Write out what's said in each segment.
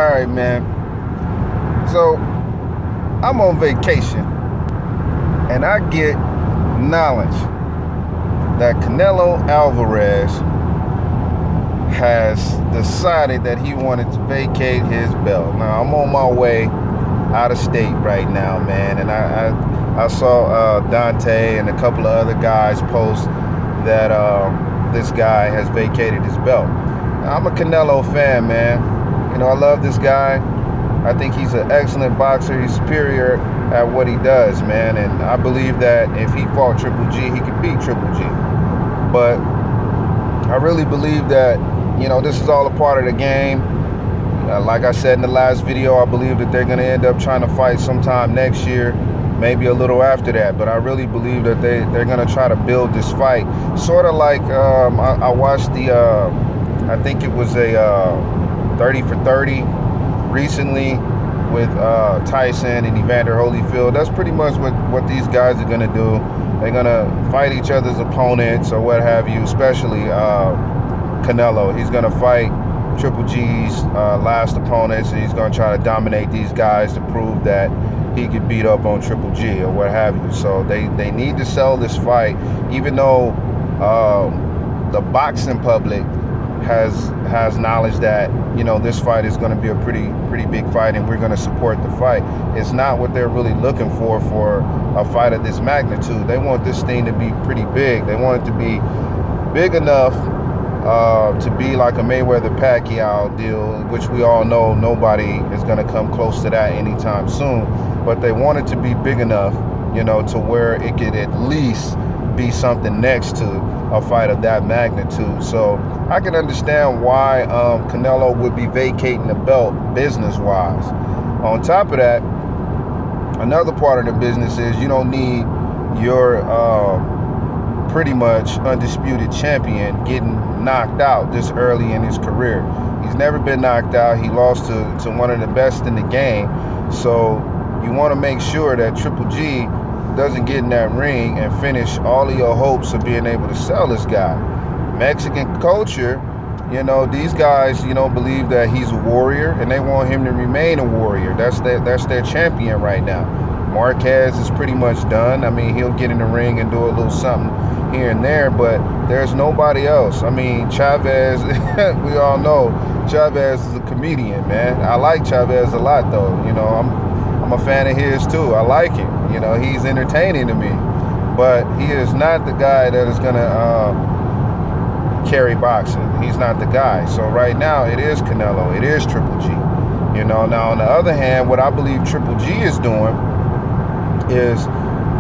right, man. So I'm on vacation and I get knowledge that Canelo Alvarez has decided that he wanted to vacate his belt. Now I'm on my way out of state right now, man, and I saw Dante and a couple of other guys post that this guy has vacated his belt. Now, I'm a Canelo fan, man. You know, I love this guy. I think he's an excellent boxer. He's superior at what he does, man. And I believe that if he fought Triple G, he could beat Triple G. But I really believe that, you know, this is all a part of the game. Like I said in the last video, I believe that they're going to end up trying to fight sometime next year, maybe a little after that. But I really believe that they're going to try to build this fight. Sort of like I watched the, I think it was a 30 for 30 recently with Tyson and Evander Holyfield. That's pretty much what these guys are going to do. They're going to fight each other's opponents or what have you, especially Canelo. He's going to fight Triple G's last opponents, and he's going to try to dominate these guys to prove that he could beat up on Triple G or what have you. So they need to sell this fight, even though the boxing public has knowledge that, you know, this fight is going to be a pretty big fight and we're going to support the fight. It's not what they're really looking for a fight of this magnitude. They want this thing to be pretty big. They want it to be big enough to be like a Mayweather-Pacquiao deal, which we all know nobody is going to come close to that anytime soon. But they want it to be big enough, you know, to where it could at least be something next to a fight of that magnitude. So I can understand why Canelo would be vacating the belt business-wise. On top of that, another part of the business is you don't need your pretty much undisputed champion getting knocked out this early in his career. He's never been knocked out. He lost to one of the best in the game. So you want to make sure that Triple G doesn't get in that ring and finish all of your hopes of being able to sell this guy. Mexican culture, you know, these guys, you know, believe that he's a warrior and they want him to remain a warrior. That's their champion right now. Marquez is pretty much done. I mean, he'll get in the ring and do a little something here and there, but there's nobody else. I mean, Chavez, we all know Chavez is a comedian, man. I like Chavez a lot, though. You know, I'm a fan of his too. I like him. You know, he's entertaining to me, but he is not the guy that is gonna carry boxing. He's not the guy. So right now, it is Canelo. It is Triple G. You know, now on the other hand, what I believe Triple G is doing is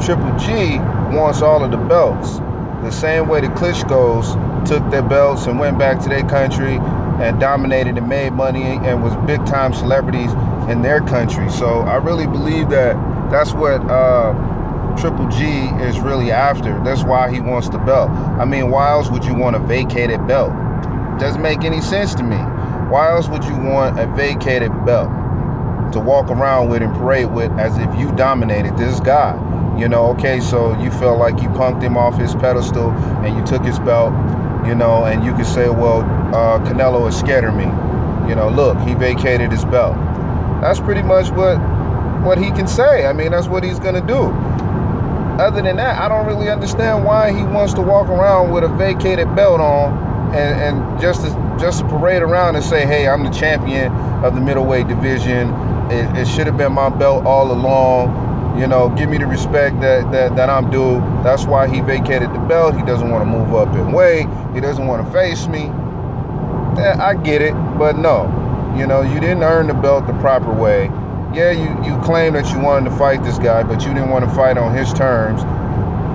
Triple G wants all of the belts. The same way the Klitschko's took their belts and went back to their country and dominated and made money and was big-time celebrities in their country. So I really believe that that's what Triple G is really after. That's why he wants the belt. I mean, why else would you want a vacated belt? Doesn't make any sense to me. Why else would you want a vacated belt to walk around with and parade with as if you dominated this guy? You know, okay, so you felt like you punked him off his pedestal and you took his belt, you know, and you could say, well, Canelo is scared of me. You know, look, he vacated his belt. That's pretty much what he can say. I mean, that's what he's going to do. Other than that, I don't really understand why he wants to walk around with a vacated belt on and just to parade around and say, hey, I'm the champion of the middleweight division. It should have been my belt all along. You know, give me the respect that I'm due. That's why he vacated the belt. He doesn't want to move up in weight. He doesn't want to face me. I get it, but no. You know, you didn't earn the belt the proper way. Yeah, you claim that you wanted to fight this guy, but you didn't want to fight on his terms,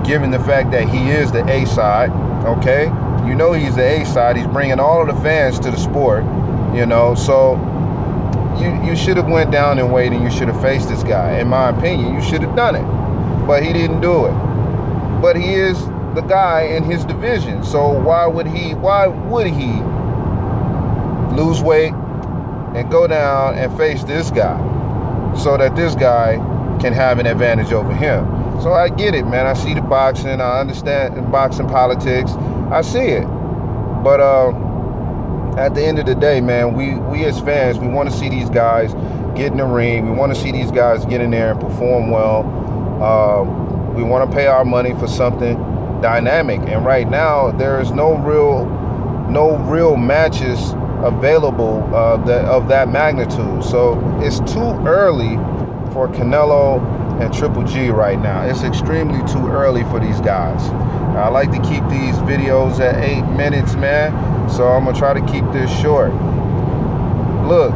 given the fact that he is the A side, okay? You know he's the A side. He's bringing all of the fans to the sport, you know, so you should have went down and waited and you should have faced this guy. In my opinion, you should have done it, but he didn't do it. But he is the guy in his division, so why would he lose weight and go down and face this guy so that this guy can have an advantage over him? So I get it, man. I see the boxing. I understand boxing politics. I see it. But at the end of the day, man, we as fans, we want to see these guys get in the ring. We want to see these guys get in there and perform well. We want to pay our money for something dynamic. And right now, there is no real matches available of that magnitude. So it's too early for Canelo and Triple G right now. It's extremely too early for these guys. I like to keep these videos at 8 minutes, man. So I'm gonna try to keep this short. Look,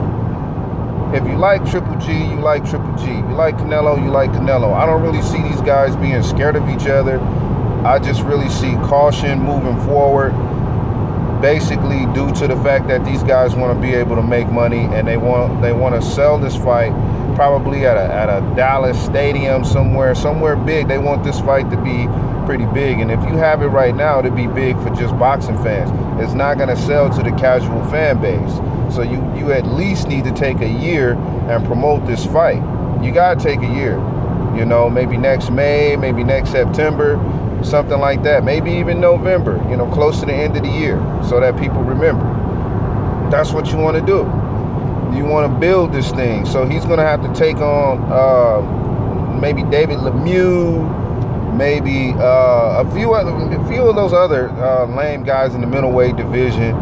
if you like Triple G, you like Triple G. If you like Canelo, you like Canelo. I don't really see these guys being scared of each other. I just really see caution moving forward, basically due to the fact that these guys want to be able to make money, and they want to sell this fight probably at a Dallas stadium somewhere big. They want this fight to be pretty big, and if you have it right now, it'd be big for just boxing fans. It's not going to sell to the casual fan base. So you at least need to take a year and promote this fight. You got to take a year. You know, maybe next May, maybe next September, something like that. Maybe even November, you know, close to the end of the year, so that people remember. That's what you want to do. You want to build this thing. So he's going to have to take on maybe David Lemieux, maybe a few of those other lame guys in the middleweight division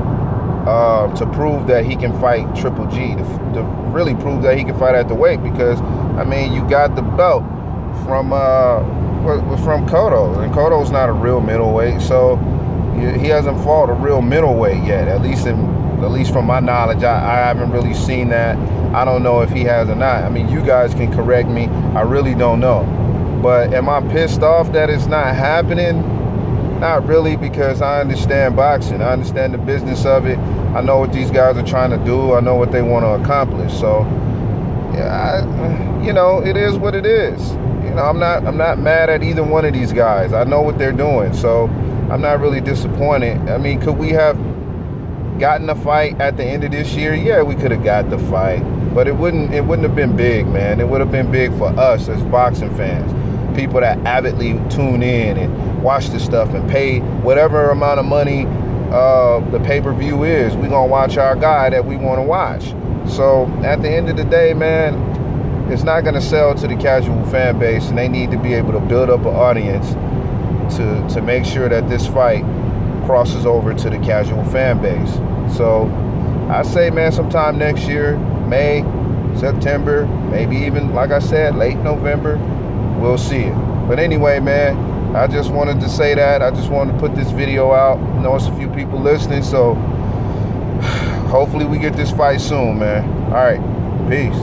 to prove that he can fight Triple G, to really prove that he can fight at the weight. Because, I mean, you got the belt from Cotto, and Cotto's not a real middleweight, so he hasn't fought a real middleweight yet. At least from my knowledge, I haven't really seen that. I don't know if he has or not. I mean, you guys can correct me. I really don't know. But am I pissed off that it's not happening? Not really, because I understand boxing. I understand the business of it. I know what these guys are trying to do. I know what they want to accomplish. So, yeah, you know, it is what it is. You know, I'm not mad at either one of these guys. I know what they're doing, so I'm not really disappointed. I mean, could we have gotten a fight at the end of this year? Yeah, we could have got the fight, but it wouldn't have been big, man. It would have been big for us as boxing fans, people that avidly tune in and watch this stuff and pay whatever amount of money the pay-per-view is. We're gonna watch our guy that we want to watch. So at the end of the day, man, it's not going to sell to the casual fan base, and they need to be able to build up an audience to make sure that this fight crosses over to the casual fan base. So I say, man, sometime next year, May, September, maybe even, like I said, late November, we'll see it. But anyway, man, I just wanted to say that. I just wanted to put this video out. I know it's a few people listening, so hopefully we get this fight soon, man. All right, peace.